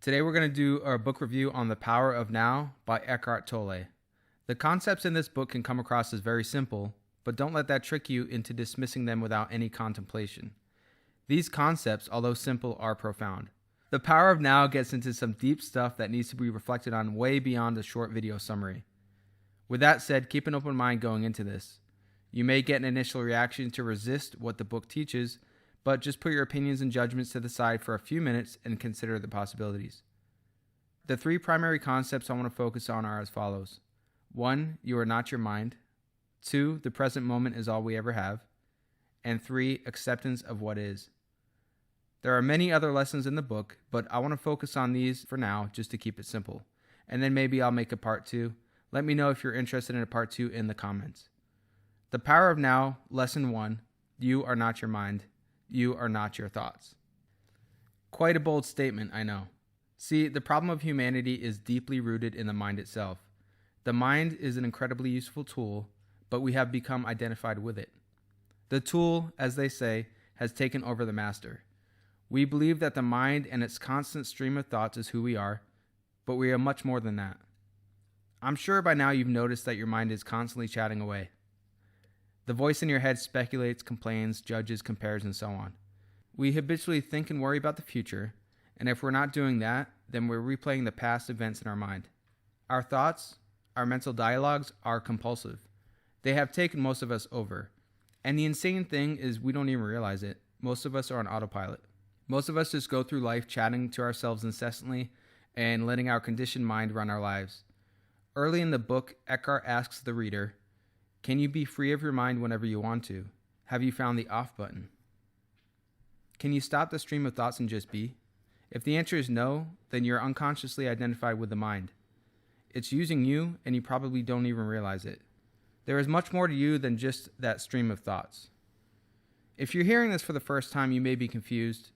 Today we're going to do a book review on The Power of Now by Eckhart Tolle. The concepts in this book can come across as very simple, but don't let that trick you into dismissing them without any contemplation. These concepts, although simple, are profound. The Power of Now gets into some deep stuff that needs to be reflected on way beyond a short video summary. With that said, keep an open mind going into this. You may get an initial reaction to resist what the book teaches, but just put your opinions and judgments to the side for a few minutes and consider the possibilities. The three primary concepts I want to focus on are as follows. 1. You are not your mind. 2. The present moment is all we ever have. And 3. Acceptance of what is. There are many other lessons in the book, but I want to focus on these for now just to keep it simple. And then maybe I'll make a part 2. Let me know if you're interested in a part 2 in the comments. The Power of Now, Lesson 1. You are not your mind. You are not your thoughts. Quite a bold statement, I know. See, the problem of humanity is deeply rooted in the mind itself. The mind is an incredibly useful tool, but we have become identified with it. The tool, as they say, has taken over the master. We believe that the mind and its constant stream of thoughts is who we are, but we are much more than that. I'm sure by now you've noticed that your mind is constantly chatting away. The voice in your head speculates, complains, judges, compares, and so on. We habitually think and worry about the future, and if we're not doing that, then we're replaying the past events in our mind. Our thoughts, our mental dialogues, are compulsive. They have taken most of us over. And the insane thing is we don't even realize it. Most of us are on autopilot. Most of us just go through life chatting to ourselves incessantly and letting our conditioned mind run our lives. Early in the book, Eckhart asks the reader, can you be free of your mind whenever you want to? Have you found the off button? Can you stop the stream of thoughts and just be? If the answer is no, then you're unconsciously identified with the mind. It's using you, and you probably don't even realize it. There is much more to you than just that stream of thoughts. If you're hearing this for the first time, you may be confused.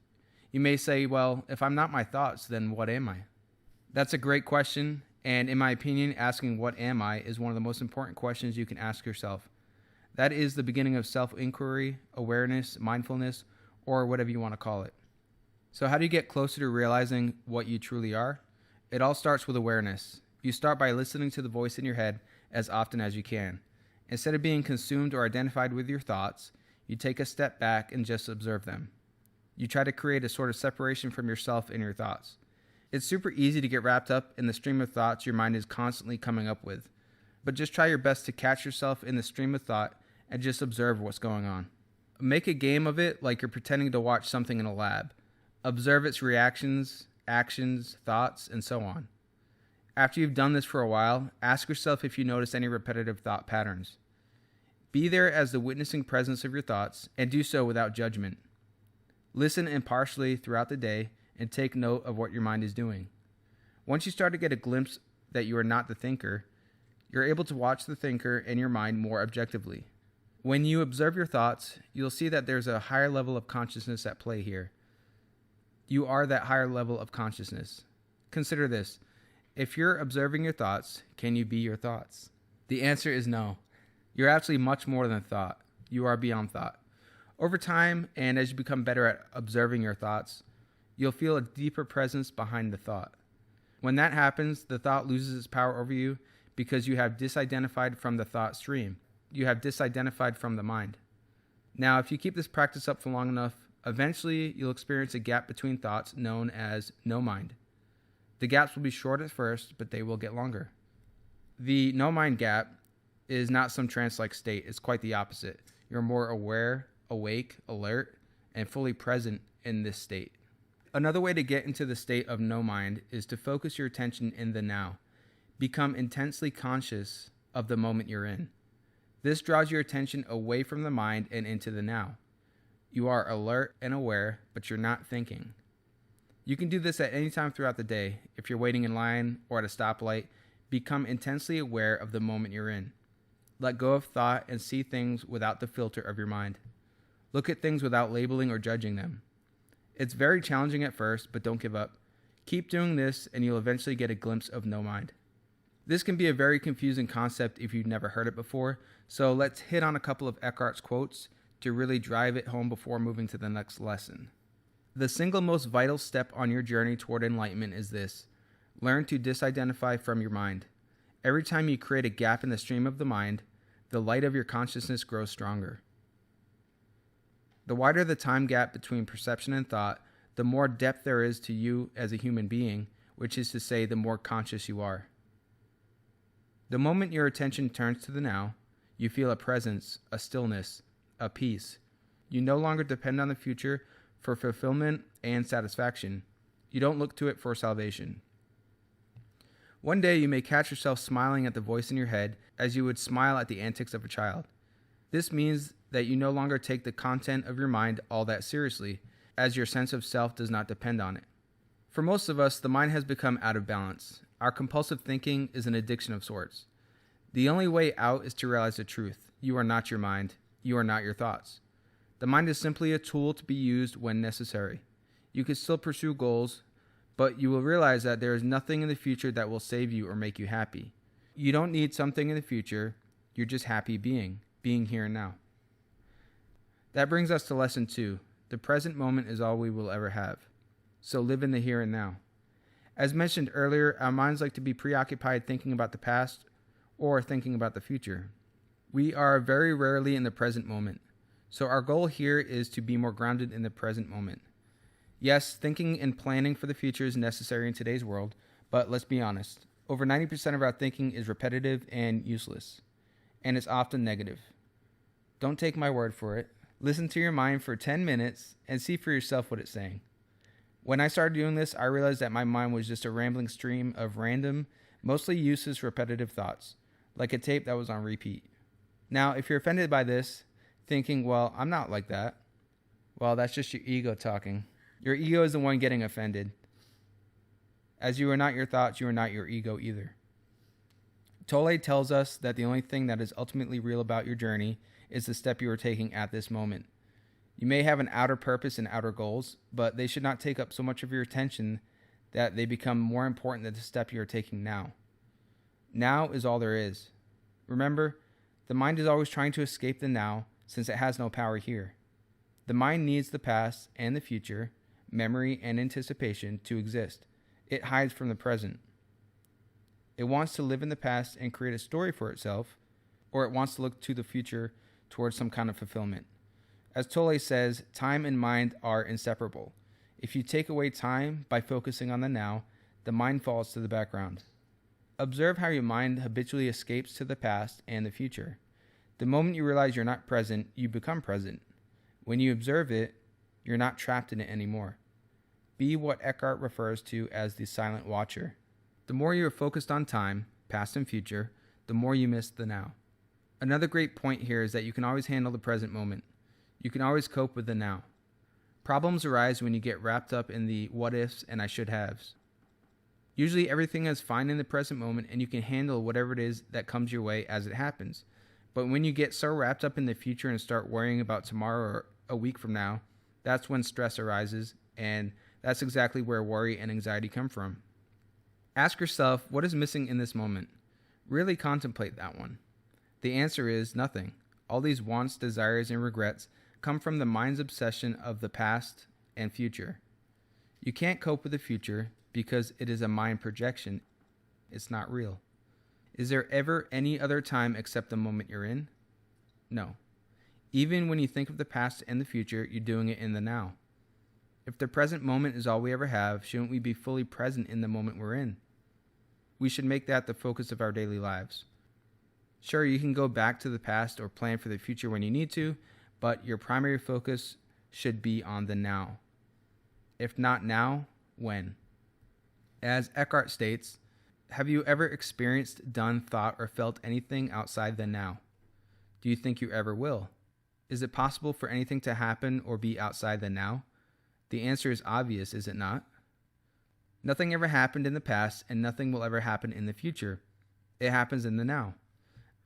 You may say, well, if I'm not my thoughts, then what am I? That's a great question. And in my opinion, asking what am I is one of the most important questions you can ask yourself. That is the beginning of self-inquiry, awareness, mindfulness, or whatever you want to call it. So how do you get closer to realizing what you truly are? It all starts with awareness. You start by listening to the voice in your head as often as you can. Instead of being consumed or identified with your thoughts, you take a step back and just observe them. You try to create a sort of separation from yourself and your thoughts. It's super easy to get wrapped up in the stream of thoughts your mind is constantly coming up with. But just try your best to catch yourself in the stream of thought and just observe what's going on. Make a game of it like you're pretending to watch something in a lab. Observe its reactions, actions, thoughts, and so on. After you've done this for a while, ask yourself if you notice any repetitive thought patterns. Be there as the witnessing presence of your thoughts and do so without judgment. Listen impartially throughout the day and take note of what your mind is doing. Once you start to get a glimpse that you are not the thinker, you're able to watch the thinker and your mind more objectively. When you observe your thoughts, you'll see that there's a higher level of consciousness at play here. You are that higher level of consciousness. Consider this. If you're observing your thoughts, can you be your thoughts? The answer is no. You're actually much more than thought. You are beyond thought. Over time, and as you become better at observing your thoughts, you'll feel a deeper presence behind the thought. When that happens, the thought loses its power over you because you have disidentified from the thought stream. You have disidentified from the mind. Now, if you keep this practice up for long enough, eventually you'll experience a gap between thoughts known as no mind. The gaps will be short at first, but they will get longer. The no mind gap is not some trance-like state. It's quite the opposite. You're more aware, awake, alert, and fully present in this state. Another way to get into the state of no mind is to focus your attention in the now. Become intensely conscious of the moment you're in. This draws your attention away from the mind and into the now. You are alert and aware, but you're not thinking. You can do this at any time throughout the day. If you're waiting in line or at a stoplight, become intensely aware of the moment you're in. Let go of thought and see things without the filter of your mind. Look at things without labeling or judging them. It's very challenging at first, but don't give up. Keep doing this and you'll eventually get a glimpse of no mind. This can be a very confusing concept if you've never heard it before, so let's hit on a couple of Eckhart's quotes to really drive it home before moving to the next lesson. The single most vital step on your journey toward enlightenment is this: learn to disidentify from your mind. Every time you create a gap in the stream of the mind, the light of your consciousness grows stronger. The wider the time gap between perception and thought, the more depth there is to you as a human being, which is to say, the more conscious you are. The moment your attention turns to the now, you feel a presence, a stillness, a peace. You no longer depend on the future for fulfillment and satisfaction. You don't look to it for salvation. One day you may catch yourself smiling at the voice in your head as you would smile at the antics of a child. This means that you no longer take the content of your mind all that seriously, as your sense of self does not depend on it. For most of us, the mind has become out of balance. Our compulsive thinking is an addiction of sorts. The only way out is to realize the truth. You are not your mind. You are not your thoughts. The mind is simply a tool to be used when necessary. You can still pursue goals, but you will realize that there is nothing in the future that will save you or make you happy. You don't need something in the future. You're just happy being here and now. That brings us to lesson 2. The present moment is all we will ever have. So live in the here and now. As mentioned earlier, our minds like to be preoccupied thinking about the past or thinking about the future. We are very rarely in the present moment. So our goal here is to be more grounded in the present moment. Yes, thinking and planning for the future is necessary in today's world, but let's be honest. Over 90% of our thinking is repetitive and useless, and it's often negative. Don't take my word for it. Listen to your mind for 10 minutes and see for yourself what it's saying. When I started doing this, I realized that my mind was just a rambling stream of random, mostly useless, repetitive thoughts, like a tape that was on repeat. Now, if you're offended by this, thinking, well, I'm not like that, well, that's just your ego talking. Your ego is the one getting offended. As you are not your thoughts, you are not your ego either. Tolle tells us that the only thing that is ultimately real about your journey is the step you are taking at this moment. You may have an outer purpose and outer goals, but they should not take up so much of your attention that they become more important than the step you are taking now. Now is all there is. Remember, the mind is always trying to escape the now since it has no power here. The mind needs the past and the future, memory and anticipation to exist. It hides from the present. It wants to live in the past and create a story for itself, or it wants to look to the future towards some kind of fulfillment. As Tolle says, time and mind are inseparable. If you take away time by focusing on the now, the mind falls to the background. Observe how your mind habitually escapes to the past and the future. The moment you realize you're not present, you become present. When you observe it, you're not trapped in it anymore. Be what Eckhart refers to as the silent watcher. The more you are focused on time, past and future, the more you miss the now. Another great point here is that you can always handle the present moment. You can always cope with the now. Problems arise when you get wrapped up in the what ifs and I should haves. Usually everything is fine in the present moment and you can handle whatever it is that comes your way as it happens. But when you get so wrapped up in the future and start worrying about tomorrow or a week from now, that's when stress arises, and that's exactly where worry and anxiety come from. Ask yourself, what is missing in this moment? Really contemplate that one. The answer is nothing. All these wants, desires, and regrets come from the mind's obsession of the past and future. You can't cope with the future because it is a mind projection. It's not real. Is there ever any other time except the moment you're in? No. Even when you think of the past and the future, you're doing it in the now. If the present moment is all we ever have, shouldn't we be fully present in the moment we're in? We should make that the focus of our daily lives. Sure, you can go back to the past or plan for the future when you need to, but your primary focus should be on the now. If not now, when? As Eckhart states, have you ever experienced, done, thought, or felt anything outside the now? Do you think you ever will? Is it possible for anything to happen or be outside the now? The answer is obvious, is it not? Nothing ever happened in the past, and nothing will ever happen in the future. It happens in the now.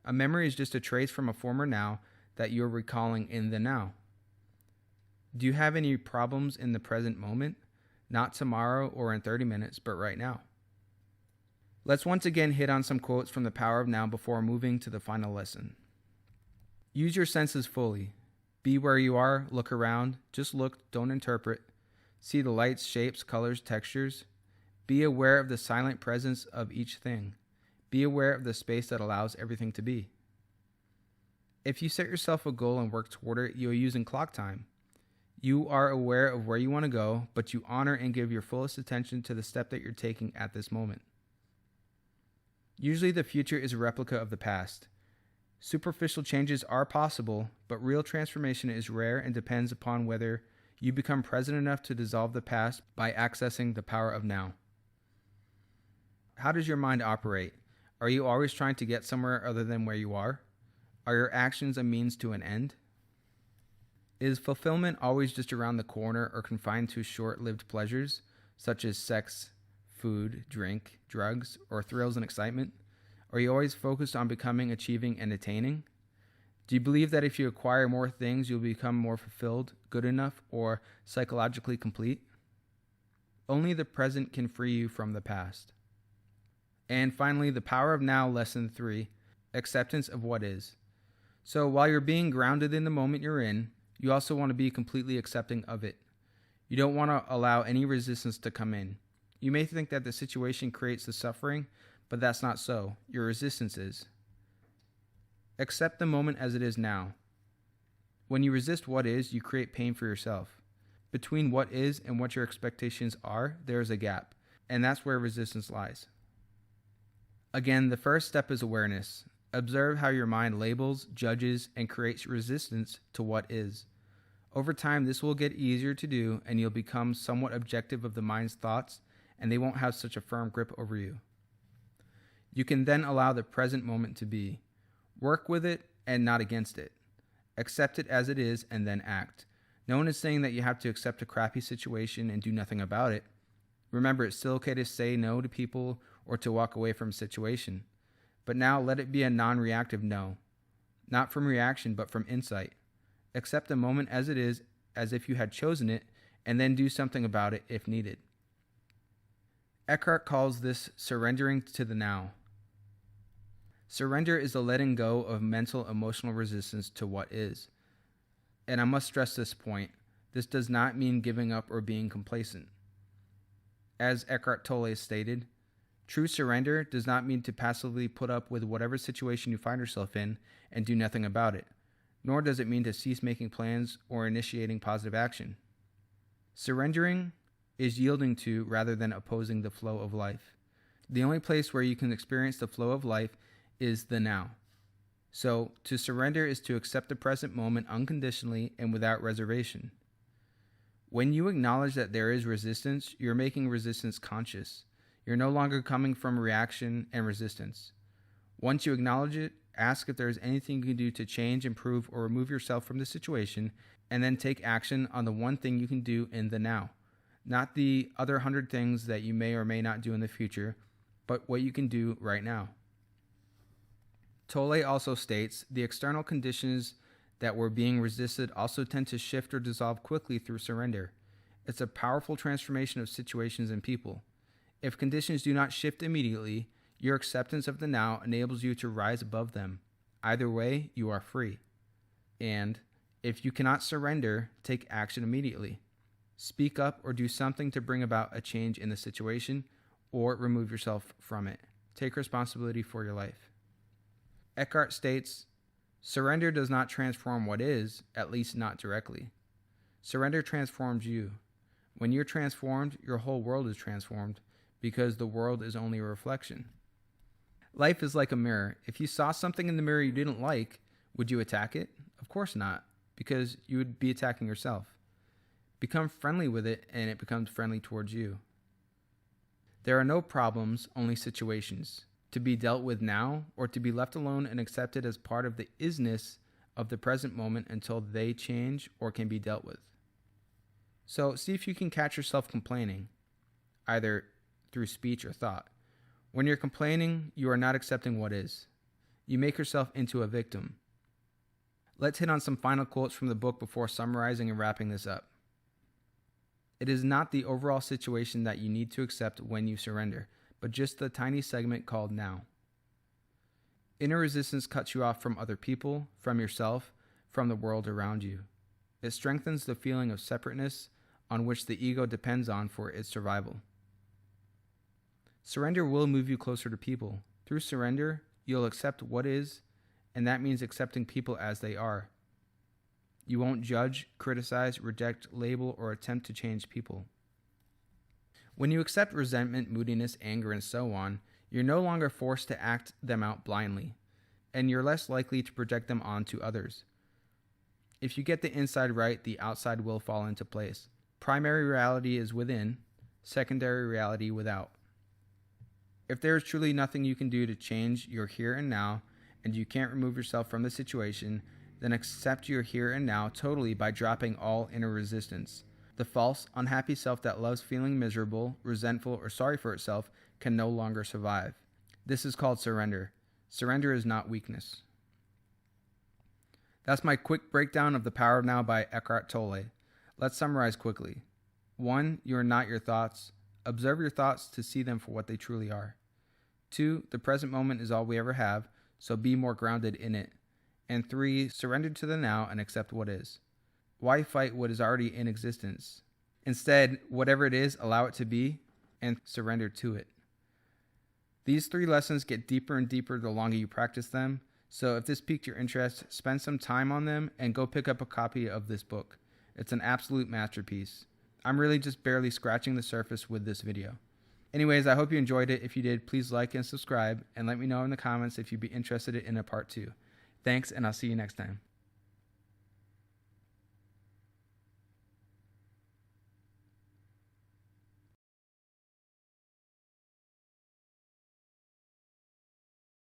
A memory is just a trace from a former now that you're recalling in the now. Do you have any problems in the present moment? Not tomorrow or in 30 minutes, but right now. Let's once again hit on some quotes from The Power of Now before moving to the final lesson. Use your senses fully. Be where you are, look around, just look, don't interpret. See the lights, shapes, colors, textures. Be aware of the silent presence of each thing. Be aware of the space that allows everything to be. If you set yourself a goal and work toward it, you are using clock time. You are aware of where you want to go, but you honor and give your fullest attention to the step that you're taking at this moment. Usually the future is a replica of the past. Superficial changes are possible, but real transformation is rare and depends upon whether you become present enough to dissolve the past by accessing the power of now. How does your mind operate? Are you always trying to get somewhere other than where you are? Are your actions a means to an end? Is fulfillment always just around the corner or confined to short-lived pleasures, such as sex, food, drink, drugs, or thrills and excitement? Are you always focused on becoming, achieving, and attaining? Do you believe that if you acquire more things, you'll become more fulfilled, good enough, or psychologically complete? Only the present can free you from the past. And finally, the power of now, lesson 3, acceptance of what is. So while you're being grounded in the moment you're in, you also want to be completely accepting of it. You don't want to allow any resistance to come in. You may think that the situation creates the suffering, but that's not so. Your resistance is. Accept the moment as it is now. When you resist what is, you create pain for yourself. Between what is and what your expectations are, there is a gap, and that's where resistance lies. Again, the first step is awareness. Observe how your mind labels, judges, and creates resistance to what is. Over time, this will get easier to do, and you'll become somewhat objective of the mind's thoughts, and they won't have such a firm grip over you. You can then allow the present moment to be. Work with it and not against it. Accept it as it is and then act. No one is saying that you have to accept a crappy situation and do nothing about it. Remember, it's still okay to say no to people or to walk away from a situation. But now let it be a non-reactive no. Not from reaction, but from insight. Accept the moment as it is, as if you had chosen it, and then do something about it if needed. Eckhart calls this surrendering to the now. Surrender is the letting go of mental, emotional resistance to what is. And I must stress this point. This does not mean giving up or being complacent. As Eckhart Tolle stated, true surrender does not mean to passively put up with whatever situation you find yourself in and do nothing about it, nor does it mean to cease making plans or initiating positive action. Surrendering is yielding to rather than opposing the flow of life. The only place where you can experience the flow of life is the now. So, to surrender is to accept the present moment unconditionally and without reservation. When you acknowledge that there is resistance, you're making resistance conscious. You're no longer coming from reaction and resistance. Once you acknowledge it, ask if there is anything you can do to change, improve, or remove yourself from the situation, and then take action on the one thing you can do in the now. Not the other 100 things that you may or may not do in the future, but what you can do right now. Tolle also states, the external conditions that were being resisted also tend to shift or dissolve quickly through surrender. It's a powerful transformation of situations and people. If conditions do not shift immediately, your acceptance of the now enables you to rise above them. Either way, you are free. And if you cannot surrender, take action immediately. Speak up or do something to bring about a change in the situation or remove yourself from it. Take responsibility for your life. Eckhart states, surrender does not transform what is, at least not directly. Surrender transforms you. When you're transformed, your whole world is transformed because the world is only a reflection. Life is like a mirror. If you saw something in the mirror you didn't like, would you attack it? Of course not, because you would be attacking yourself. Become friendly with it and it becomes friendly towards you. There are no problems, only situations, to be dealt with now or to be left alone and accepted as part of the isness of the present moment until they change or can be dealt with. So see if you can catch yourself complaining, either through speech or thought. When you're complaining, you are not accepting what is. You make yourself into a victim. Let's hit on some final quotes from the book before summarizing and wrapping this up. It is not the overall situation that you need to accept when you surrender, but just the tiny segment called now. Inner resistance cuts you off from other people, from yourself, from the world around you. It strengthens the feeling of separateness, on which the ego depends on for its survival. Surrender will move you closer to people. Through surrender, you'll accept what is, and that means accepting people as they are. You won't judge, criticize, reject, label, or attempt to change people. When you accept resentment, moodiness, anger, and so on, you're no longer forced to act them out blindly, and you're less likely to project them onto others. If you get the inside right, the outside will fall into place. Primary reality is within, secondary reality without. If there is truly nothing you can do to change your here and now, and you can't remove yourself from the situation, then accept your here and now totally by dropping all inner resistance. The false, unhappy self that loves feeling miserable, resentful, or sorry for itself can no longer survive. This is called surrender. Surrender is not weakness. That's my quick breakdown of The Power of Now by Eckhart Tolle. Let's summarize quickly. 1. You are not your thoughts. Observe your thoughts to see them for what they truly are. 2. The present moment is all we ever have, so be more grounded in it. And 3. Surrender to the now and accept what is. Why fight what is already in existence? Instead, whatever it is, allow it to be and surrender to it. These 3 lessons get deeper and deeper the longer you practice them, so if this piqued your interest, spend some time on them and go pick up a copy of this book. It's an absolute masterpiece. I'm really just barely scratching the surface with this video. Anyways, I hope you enjoyed it. If you did, please like and subscribe, and let me know in the comments if you'd be interested in a part 2. Thanks, and I'll see you next time.